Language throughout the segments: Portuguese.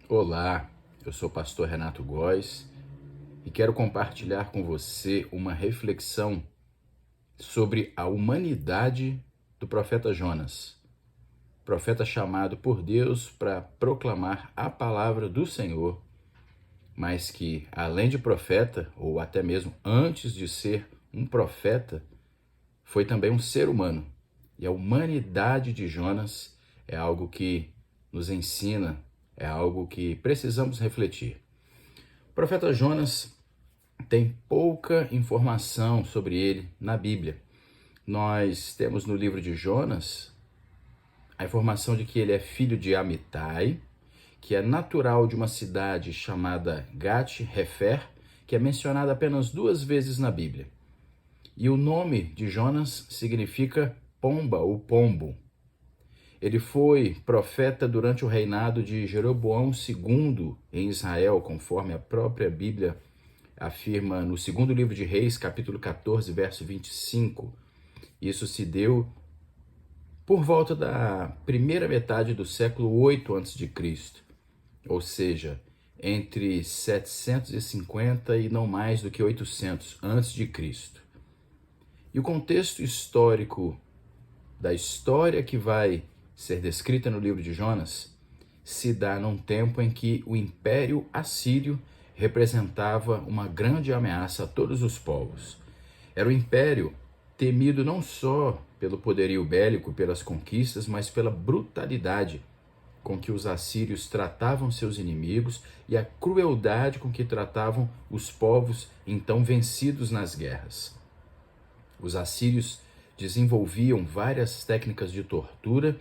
Olá, eu sou o pastor Renato Góes e quero compartilhar com você uma reflexão sobre a humanidade do profeta Jonas, profeta chamado por Deus para proclamar a palavra do Senhor, mas que, além de profeta, ou até mesmo antes de ser um profeta, foi também um ser humano. E a humanidade de Jonas é algo que nos ensina, é algo que precisamos refletir. O profeta Jonas tem pouca informação sobre ele na Bíblia. Nós temos no livro de Jonas a informação de que ele é filho de Amitai, que é natural de uma cidade chamada Gat-Hefer, que é mencionada apenas 2 vezes na Bíblia. E o nome de Jonas significa pomba ou pombo. Ele foi profeta durante o reinado de Jeroboão II em Israel, conforme a própria Bíblia afirma no segundo livro de Reis, capítulo 14, verso 25. Isso se deu por volta da primeira metade do século 8 a.C., ou seja, entre 750 e não mais do que 800 a.C. E o contexto histórico da história que vai ser descrita no livro de Jonas se dá num tempo em que o Império Assírio representava uma grande ameaça a todos os povos. Era um império temido não só pelo poderio bélico, pelas conquistas, mas pela brutalidade com que os assírios tratavam seus inimigos e a crueldade com que tratavam os povos então vencidos nas guerras. Os assírios desenvolviam várias técnicas de tortura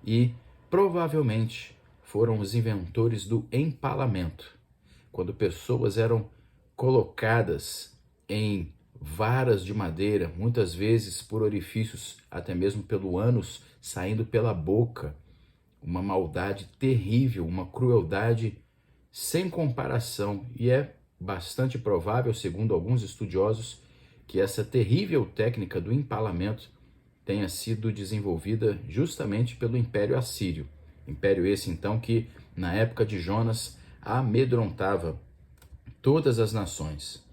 e provavelmente foram os inventores do empalamento, quando pessoas eram colocadas em varas de madeira, muitas vezes por orifícios, até mesmo pelo ânus, saindo pela boca. Uma maldade terrível, uma crueldade sem comparação. E é bastante provável, segundo alguns estudiosos, que essa terrível técnica do empalamento tenha sido desenvolvida justamente pelo Império Assírio. Império esse, então, que na época de Jonas amedrontava todas as nações.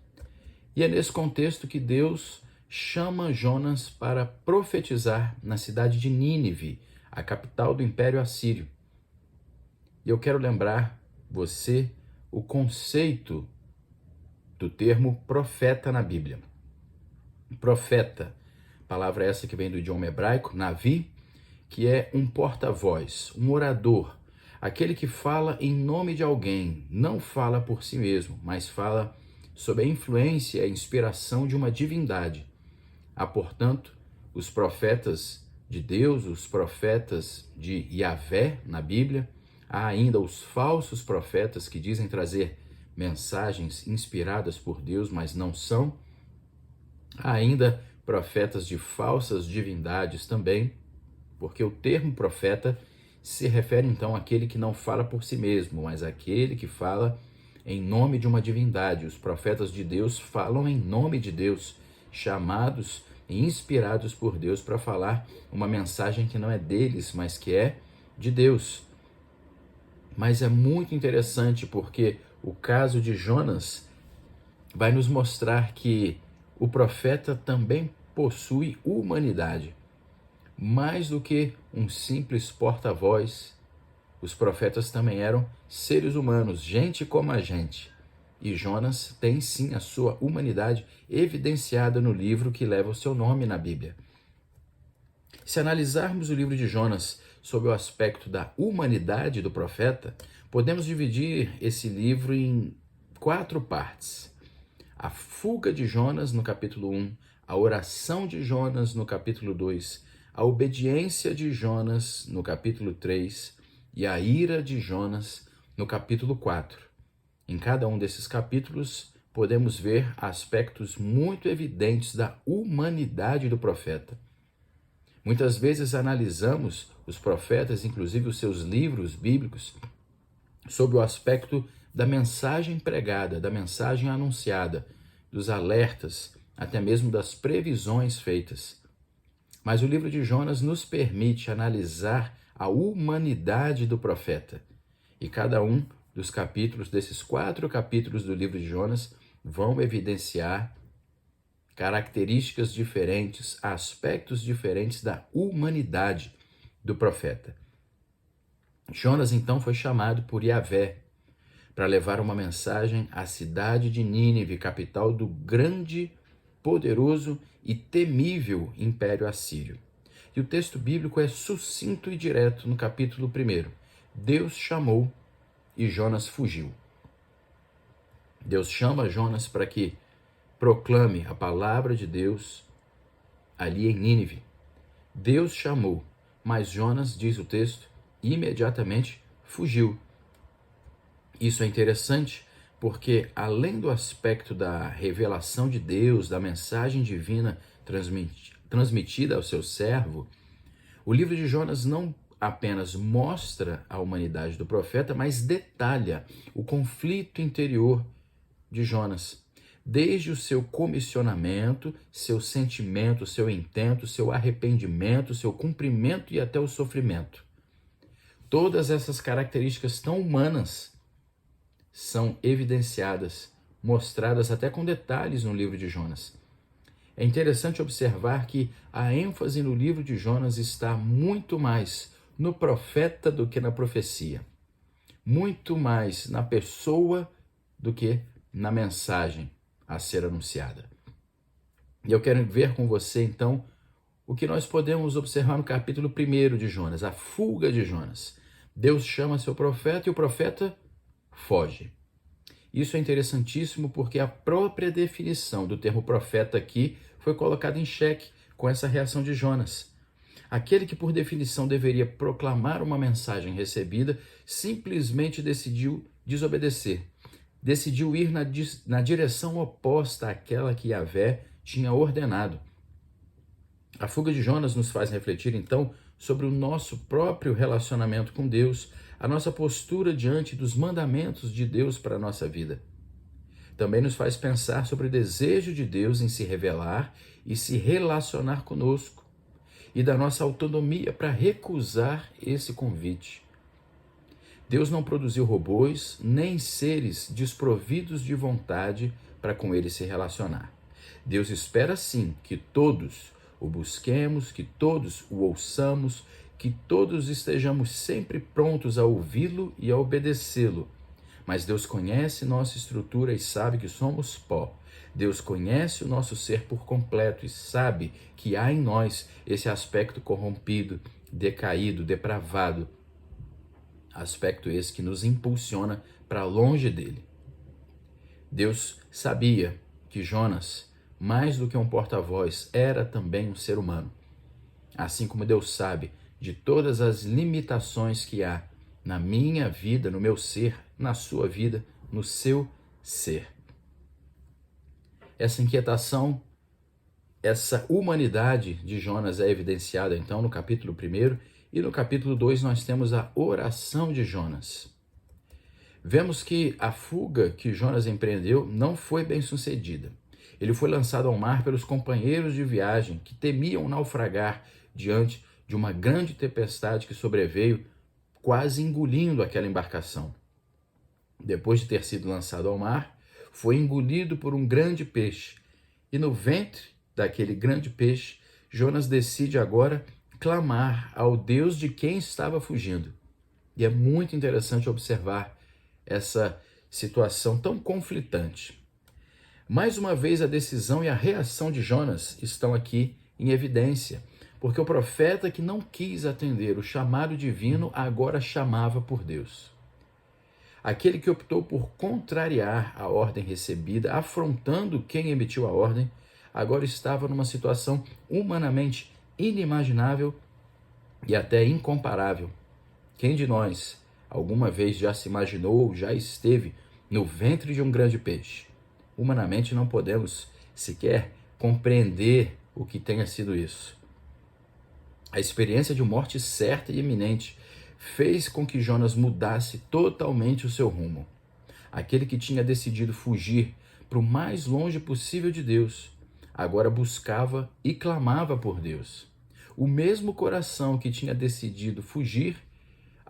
E é nesse contexto que Deus chama Jonas para profetizar na cidade de Nínive, a capital do Império Assírio. E eu quero lembrar você o conceito do termo profeta na Bíblia. Profeta, palavra essa que vem do idioma hebraico, navi, que é um porta-voz, um orador, aquele que fala em nome de alguém, não fala por si mesmo, mas fala sob a influência e a inspiração de uma divindade. Há, portanto, os profetas de Deus, os profetas de Yahvé na Bíblia, há ainda os falsos profetas que dizem trazer mensagens inspiradas por Deus, mas não são. Há ainda profetas de falsas divindades também, porque o termo profeta se refere então àquele que não fala por si mesmo, mas àquele que fala em nome de uma divindade. Os profetas de Deus falam em nome de Deus, chamados e inspirados por Deus para falar uma mensagem que não é deles, mas que é de Deus. Mas é muito interessante porque o caso de Jonas vai nos mostrar que o profeta também possui humanidade. Mais do que um simples porta-voz, os profetas também eram seres humanos, gente como a gente. E Jonas tem sim a sua humanidade evidenciada no livro que leva o seu nome na Bíblia. Se analisarmos o livro de Jonas sob o aspecto da humanidade do profeta, podemos dividir esse livro em 4 partes. A fuga de Jonas no capítulo 1, a oração de Jonas no capítulo 2, a obediência de Jonas no capítulo 3 e a ira de Jonas no capítulo 4. Em cada um desses capítulos, podemos ver aspectos muito evidentes da humanidade do profeta. Muitas vezes analisamos os profetas, inclusive os seus livros bíblicos, sob o aspecto da mensagem pregada, da mensagem anunciada, dos alertas, até mesmo das previsões feitas. Mas o livro de Jonas nos permite analisar a humanidade do profeta. E cada um desses 4 capítulos do livro de Jonas, vão evidenciar características diferentes, aspectos diferentes da humanidade do profeta. Jonas então foi chamado por Yahvé para levar uma mensagem à cidade de Nínive, capital do grande, poderoso e temível Império Assírio. E o texto bíblico é sucinto e direto no capítulo 1. Deus chamou e Jonas fugiu. Deus chama Jonas para que proclame a palavra de Deus ali em Nínive. Deus chamou, mas Jonas, diz o texto, imediatamente fugiu. Isso é interessante porque, além do aspecto da revelação de Deus, da mensagem divina transmitida ao seu servo, o livro de Jonas não apenas mostra a humanidade do profeta, mas detalha o conflito interior de Jonas. Desde o seu comissionamento, seu sentimento, seu intento, seu arrependimento, seu cumprimento e até o sofrimento. Todas essas características tão humanas são evidenciadas, mostradas até com detalhes no livro de Jonas. É interessante observar que a ênfase no livro de Jonas está muito mais no profeta do que na profecia. Muito mais na pessoa do que na mensagem a ser anunciada. E eu quero ver com você, então, o que nós podemos observar no capítulo 1 de Jonas, a fuga de Jonas. Deus chama seu profeta e o profeta foge. Isso é interessantíssimo porque a própria definição do termo profeta aqui foi colocada em xeque com essa reação de Jonas. Aquele que, por definição, deveria proclamar uma mensagem recebida, simplesmente decidiu desobedecer. Decidiu ir na direção oposta àquela que Yahvé tinha ordenado. A fuga de Jonas nos faz refletir, então, sobre o nosso próprio relacionamento com Deus, a nossa postura diante dos mandamentos de Deus para a nossa vida. Também nos faz pensar sobre o desejo de Deus em se revelar e se relacionar conosco, e da nossa autonomia para recusar esse convite. Deus não produziu robôs, nem seres desprovidos de vontade para com ele se relacionar. Deus espera sim que todos o busquemos, que todos o ouçamos, que todos estejamos sempre prontos a ouvi-lo e a obedecê-lo. Mas Deus conhece nossa estrutura e sabe que somos pó. Deus conhece o nosso ser por completo e sabe que há em nós esse aspecto corrompido, decaído, depravado. Aspecto esse que nos impulsiona para longe dele. Deus sabia que Jonas, mais do que um porta-voz, era também um ser humano. Assim como Deus sabe de todas as limitações que há na minha vida, no meu ser, na sua vida, no seu ser. Essa inquietação, essa humanidade de Jonas é evidenciada então no capítulo 1 e no capítulo 2 nós temos a oração de Jonas. Vemos que a fuga que Jonas empreendeu não foi bem sucedida. Ele foi lançado ao mar pelos companheiros de viagem que temiam naufragar diante de uma grande tempestade que sobreveio, quase engolindo aquela embarcação. Depois de ter sido lançado ao mar, foi engolido por um grande peixe. E no ventre daquele grande peixe, Jonas decide agora clamar ao Deus de quem estava fugindo. E é muito interessante observar essa situação tão conflitante. Mais uma vez, a decisão e a reação de Jonas estão aqui em evidência, porque o profeta que não quis atender o chamado divino agora chamava por Deus. Aquele que optou por contrariar a ordem recebida, afrontando quem emitiu a ordem, agora estava numa situação humanamente inimaginável e até incomparável. Quem de nós alguma vez já se imaginou ou já esteve no ventre de um grande peixe? Humanamente não podemos sequer compreender o que tenha sido isso. A experiência de morte certa e iminente fez com que Jonas mudasse totalmente o seu rumo. Aquele que tinha decidido fugir para o mais longe possível de Deus, agora buscava e clamava por Deus. O mesmo coração que tinha decidido fugir,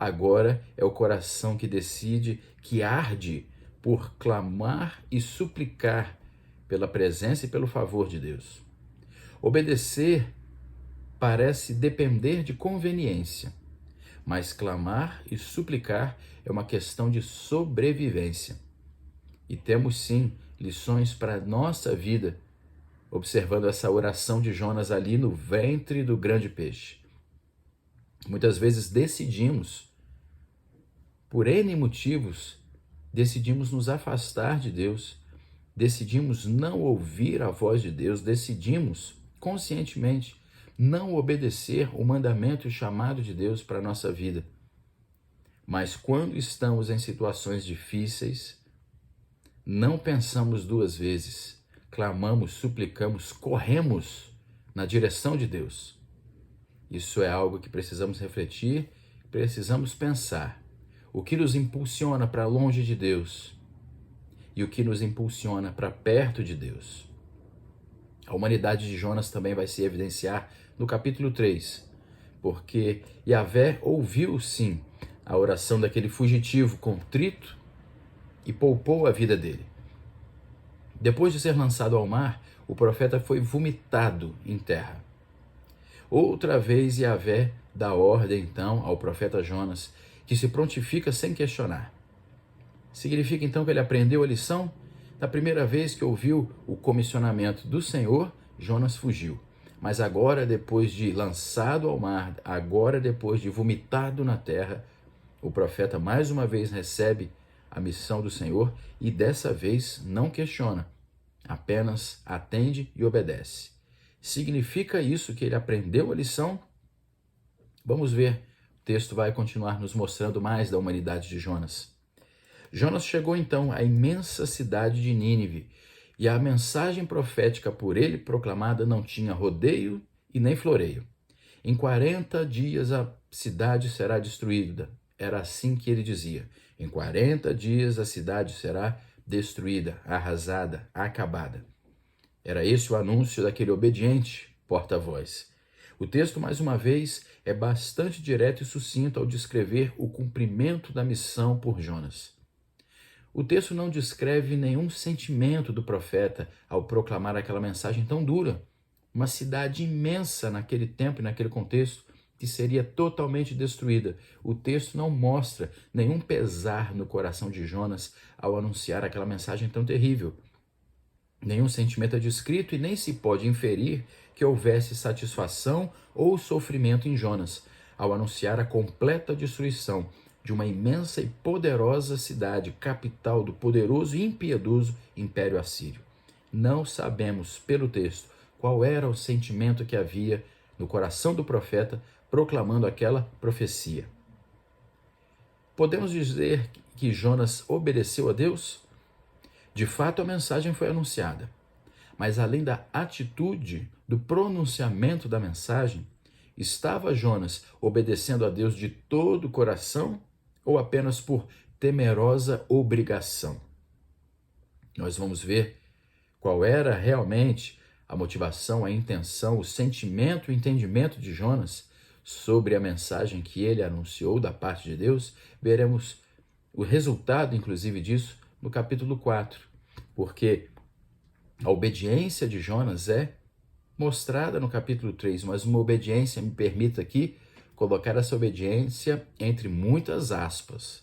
Agora é o coração que decide, que arde por clamar e suplicar pela presença e pelo favor de Deus. Obedecer parece depender de conveniência, mas clamar e suplicar é uma questão de sobrevivência. E temos sim lições para a nossa vida, observando essa oração de Jonas ali no ventre do grande peixe. Muitas vezes decidimos, por N motivos, decidimos nos afastar de Deus, decidimos não ouvir a voz de Deus, decidimos conscientemente não obedecer o mandamento e o chamado de Deus para a nossa vida. Mas quando estamos em situações difíceis, não pensamos duas vezes, clamamos, suplicamos, corremos na direção de Deus. Isso é algo que precisamos refletir, precisamos pensar. O que nos impulsiona para longe de Deus e o que nos impulsiona para perto de Deus. A humanidade de Jonas também vai se evidenciar no capítulo 3, porque Yahvé ouviu sim a oração daquele fugitivo contrito e poupou a vida dele. Depois de ser lançado ao mar, o profeta foi vomitado em terra. Outra vez Yahvé dá ordem então ao profeta Jonas, que se prontifica sem questionar. Significa então que ele aprendeu a lição? Da primeira vez que ouviu o comissionamento do Senhor, Jonas fugiu. Mas agora, depois de lançado ao mar, agora depois de vomitado na terra, o profeta mais uma vez recebe a missão do Senhor e dessa vez não questiona, apenas atende e obedece. Significa isso que ele aprendeu a lição? Vamos ver. O texto vai continuar nos mostrando mais da humanidade de Jonas. Jonas chegou então à imensa cidade de Nínive e a mensagem profética por ele proclamada não tinha rodeio e nem floreio. Em 40 dias a cidade será destruída. Era assim que ele dizia. Em 40 dias a cidade será destruída, arrasada, acabada. Era esse o anúncio daquele obediente porta-voz. O texto, mais uma vez, é bastante direto e sucinto ao descrever o cumprimento da missão por Jonas. O texto não descreve nenhum sentimento do profeta ao proclamar aquela mensagem tão dura. Uma cidade imensa naquele tempo e naquele contexto que seria totalmente destruída. O texto não mostra nenhum pesar no coração de Jonas ao anunciar aquela mensagem tão terrível. Nenhum sentimento é descrito e nem se pode inferir que houvesse satisfação ou sofrimento em Jonas ao anunciar a completa destruição de uma imensa e poderosa cidade, capital do poderoso e impiedoso Império Assírio. Não sabemos, pelo texto, qual era o sentimento que havia no coração do profeta proclamando aquela profecia. Podemos dizer que Jonas obedeceu a Deus? De fato, a mensagem foi anunciada, mas além da atitude, do pronunciamento da mensagem, estava Jonas obedecendo a Deus de todo o coração ou apenas por temerosa obrigação? Nós vamos ver qual era realmente a motivação, a intenção, o sentimento, o entendimento de Jonas sobre a mensagem que ele anunciou da parte de Deus. Veremos o resultado, inclusive, disso no capítulo 4, porque a obediência de Jonas é mostrada no capítulo 3, mas uma obediência, me permita aqui colocar essa obediência entre muitas aspas,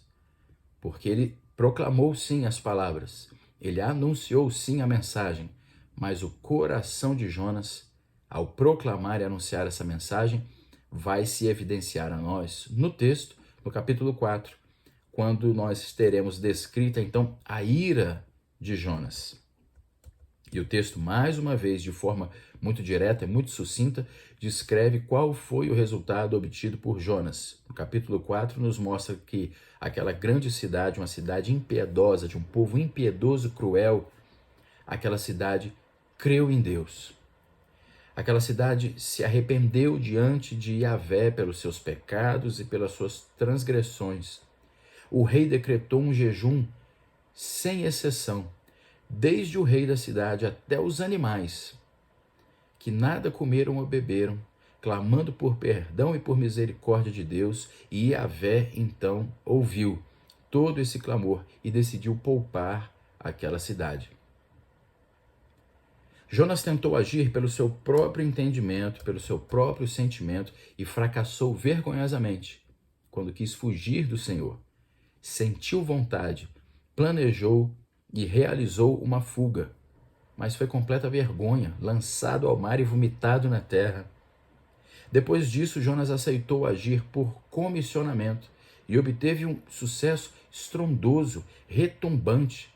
porque ele proclamou sim as palavras, ele anunciou sim a mensagem, mas o coração de Jonas, ao proclamar e anunciar essa mensagem, vai se evidenciar a nós no texto, no capítulo 4, quando nós teremos descrita então a ira de Jonas. E o texto, mais uma vez, de forma muito direta e muito sucinta, descreve qual foi o resultado obtido por Jonas. No capítulo 4 nos mostra que aquela grande cidade, uma cidade impiedosa, de um povo impiedoso, cruel, aquela cidade creu em Deus. Aquela cidade se arrependeu diante de Yahvé pelos seus pecados e pelas suas transgressões. O rei decretou um jejum sem exceção, desde o rei da cidade até os animais, que nada comeram ou beberam, clamando por perdão e por misericórdia de Deus, e Yahvé então ouviu todo esse clamor e decidiu poupar aquela cidade. Jonas tentou agir pelo seu próprio entendimento, pelo seu próprio sentimento e fracassou vergonhosamente quando quis fugir do Senhor. Sentiu vontade, planejou e realizou uma fuga, mas foi completa vergonha, lançado ao mar e vomitado na terra. Depois disso, Jonas aceitou agir por comissionamento e obteve um sucesso estrondoso, retumbante.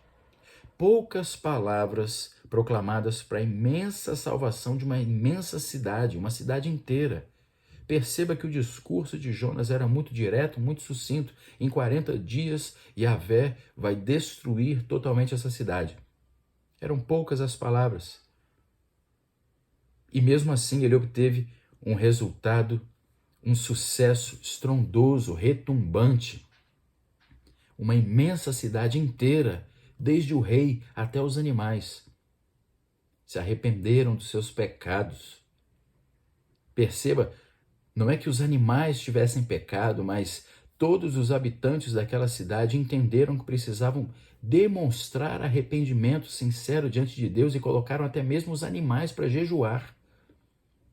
Poucas palavras proclamadas para a imensa salvação de uma imensa cidade, uma cidade inteira. Perceba que o discurso de Jonas era muito direto, muito sucinto. Em 40 dias, Yahvé vai destruir totalmente essa cidade. Eram poucas as palavras. E mesmo assim ele obteve um resultado, um sucesso estrondoso, retumbante. Uma imensa cidade inteira, desde o rei até os animais, se arrependeram dos seus pecados. Perceba, não é que os animais tivessem pecado, mas todos os habitantes daquela cidade entenderam que precisavam demonstrar arrependimento sincero diante de Deus e colocaram até mesmo os animais para jejuar.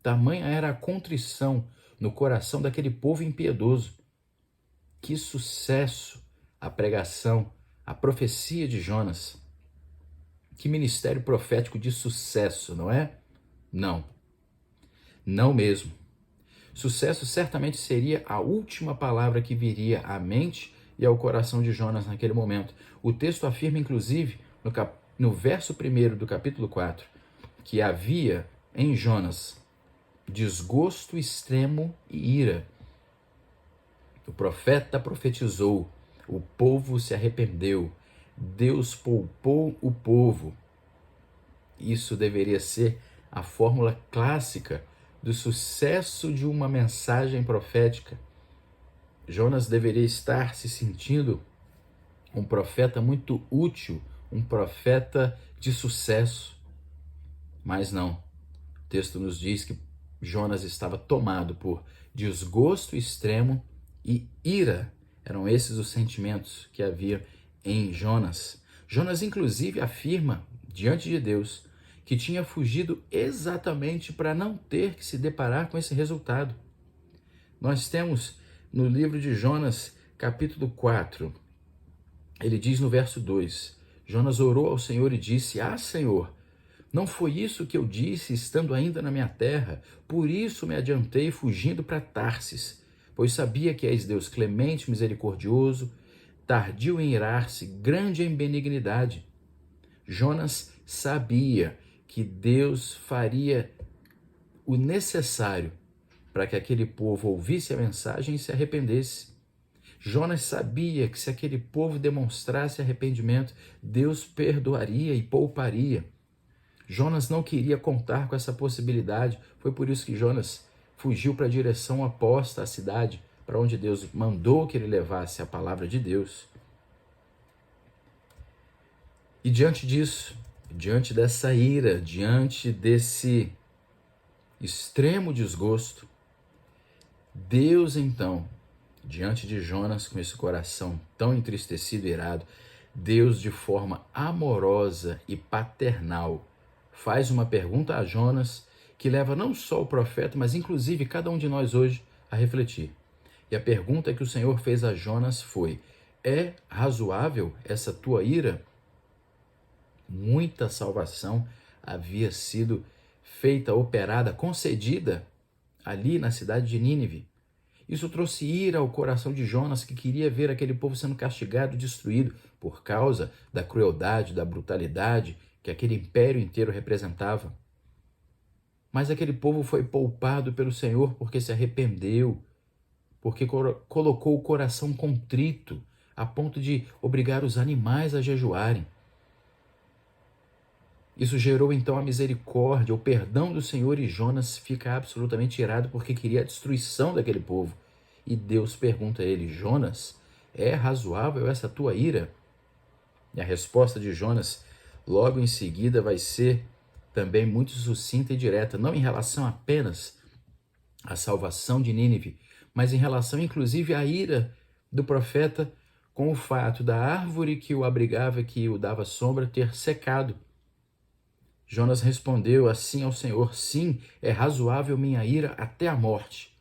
Tamanha era a contrição no coração daquele povo impiedoso. Que sucesso a pregação, a profecia de Jonas. Que ministério profético de sucesso, não é? Não. Não mesmo. Sucesso certamente seria a última palavra que viria à mente e ao coração de Jonas naquele momento. O texto afirma, inclusive, no verso 1 do capítulo 4, que havia em Jonas desgosto extremo e ira. O profeta profetizou, o povo se arrependeu, Deus poupou o povo. Isso deveria ser a fórmula clássica do sucesso de uma mensagem profética. Jonas deveria estar se sentindo um profeta muito útil, um profeta de sucesso. Mas não. O texto nos diz que Jonas estava tomado por desgosto extremo e ira. Eram esses os sentimentos que havia em Jonas. Jonas, inclusive, afirma diante de Deus que tinha fugido exatamente para não ter que se deparar com esse resultado. Nós temos no livro de Jonas, capítulo 4, ele diz no verso 2, Jonas orou ao Senhor e disse: Ah, Senhor, não foi isso que eu disse estando ainda na minha terra? Por isso me adiantei fugindo para Tarsis, pois sabia que és Deus clemente, misericordioso, tardio em irar-se, grande em benignidade. Jonas sabia que Deus faria o necessário para que aquele povo ouvisse a mensagem e se arrependesse. Jonas sabia que se aquele povo demonstrasse arrependimento, Deus perdoaria e pouparia. Jonas não queria contar com essa possibilidade. Foi por isso que Jonas fugiu para a direção oposta à cidade, para onde Deus mandou que ele levasse a palavra de Deus. E diante disso, diante dessa ira, diante desse extremo desgosto, Deus então, diante de Jonas com esse coração tão entristecido e irado, Deus de forma amorosa e paternal faz uma pergunta a Jonas que leva não só o profeta, mas inclusive cada um de nós hoje a refletir. E a pergunta que o Senhor fez a Jonas foi: é razoável essa tua ira? Muita salvação havia sido feita, operada, concedida ali na cidade de Nínive. Isso trouxe ira ao coração de Jonas, que queria ver aquele povo sendo castigado, destruído, por causa da crueldade, da brutalidade que aquele império inteiro representava. Mas aquele povo foi poupado pelo Senhor porque se arrependeu, porque colocou o coração contrito, a ponto de obrigar os animais a jejuarem. Isso gerou então a misericórdia, o perdão do Senhor, e Jonas fica absolutamente irado porque queria a destruição daquele povo. E Deus pergunta a ele: Jonas, é razoável essa tua ira? E a resposta de Jonas logo em seguida vai ser também muito sucinta e direta, não em relação apenas a salvação de Nínive, mas em relação inclusive à ira do profeta com o fato da árvore que o abrigava, que o dava sombra, ter secado. Jonas respondeu assim ao Senhor: sim, é razoável minha ira até a morte.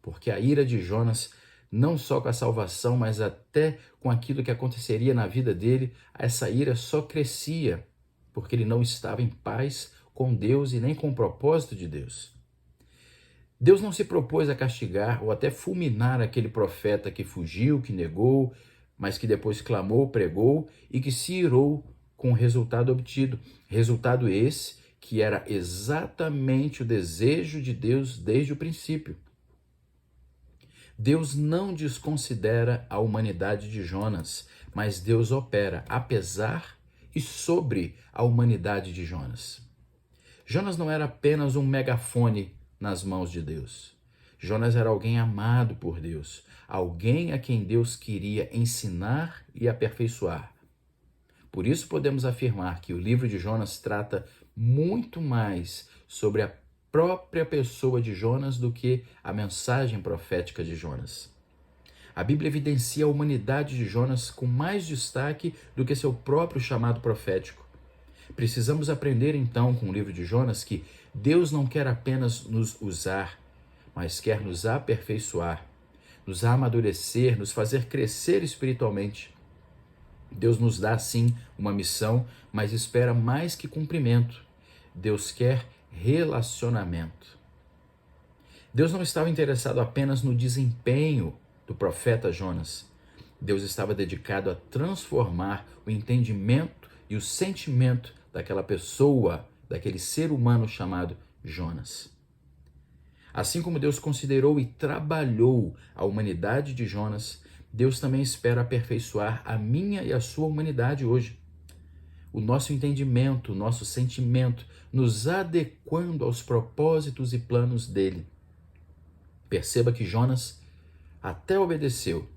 Porque a ira de Jonas, não só com a salvação, mas até com aquilo que aconteceria na vida dele, essa ira só crescia, porque ele não estava em paz com Deus e nem com o propósito de Deus. Deus não se propôs a castigar ou até fulminar aquele profeta que fugiu, que negou, mas que depois clamou, pregou e que se irou com o resultado obtido. Resultado esse que era exatamente o desejo de Deus desde o princípio. Deus não desconsidera a humanidade de Jonas, mas Deus opera apesar e sobre a humanidade de Jonas. Jonas não era apenas um megafone nas mãos de Deus. Jonas era alguém amado por Deus, alguém a quem Deus queria ensinar e aperfeiçoar. Por isso podemos afirmar que o livro de Jonas trata muito mais sobre a própria pessoa de Jonas do que a mensagem profética de Jonas. A Bíblia evidencia a humanidade de Jonas com mais destaque do que seu próprio chamado profético. Precisamos aprender então com o livro de Jonas que Deus não quer apenas nos usar, mas quer nos aperfeiçoar, nos amadurecer, nos fazer crescer espiritualmente. Deus nos dá sim uma missão, mas espera mais que cumprimento. Deus quer relacionamento. Deus não estava interessado apenas no desempenho do profeta Jonas. Deus estava dedicado a transformar o entendimento e o sentimento daquela pessoa, daquele ser humano chamado Jonas. Assim como Deus considerou e trabalhou a humanidade de Jonas, Deus também espera aperfeiçoar a minha e a sua humanidade hoje. O nosso entendimento, o nosso sentimento, nos adequando aos propósitos e planos dele. Perceba que Jonas até obedeceu,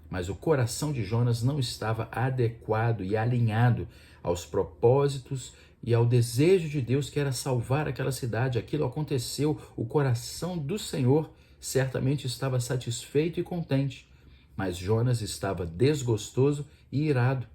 mas o coração de Jonas não estava adequado e alinhado aos propósitos e ao desejo de Deus, que era salvar aquela cidade. Aquilo aconteceu, o coração do Senhor certamente estava satisfeito e contente, mas Jonas estava desgostoso e irado.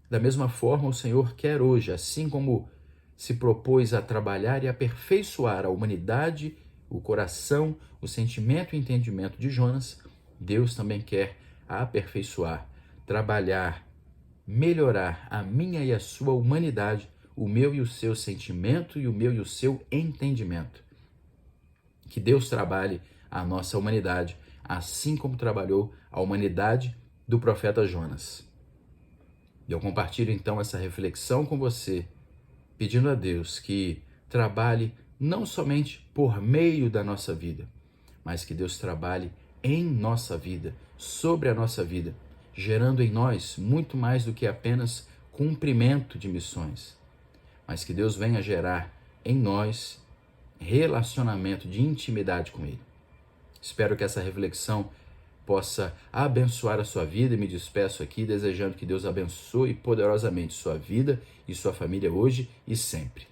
Da mesma forma, o Senhor quer hoje, assim como se propôs a trabalhar e aperfeiçoar a humanidade, o coração, o sentimento e entendimento de Jonas, Deus também quer aperfeiçoar, trabalhar, melhorar a minha e a sua humanidade, o meu e o seu sentimento e o meu e o seu entendimento. Que Deus trabalhe a nossa humanidade, assim como trabalhou a humanidade do profeta Jonas. Eu compartilho então essa reflexão com você, pedindo a Deus que trabalhe não somente por meio da nossa vida, mas que Deus trabalhe em nossa vida, sobre a nossa vida, gerando em nós muito mais do que apenas cumprimento de missões, mas que Deus venha gerar em nós relacionamento de intimidade com Ele. Espero que essa reflexão possa abençoar a sua vida e me despeço aqui desejando que Deus abençoe poderosamente sua vida e sua família hoje e sempre.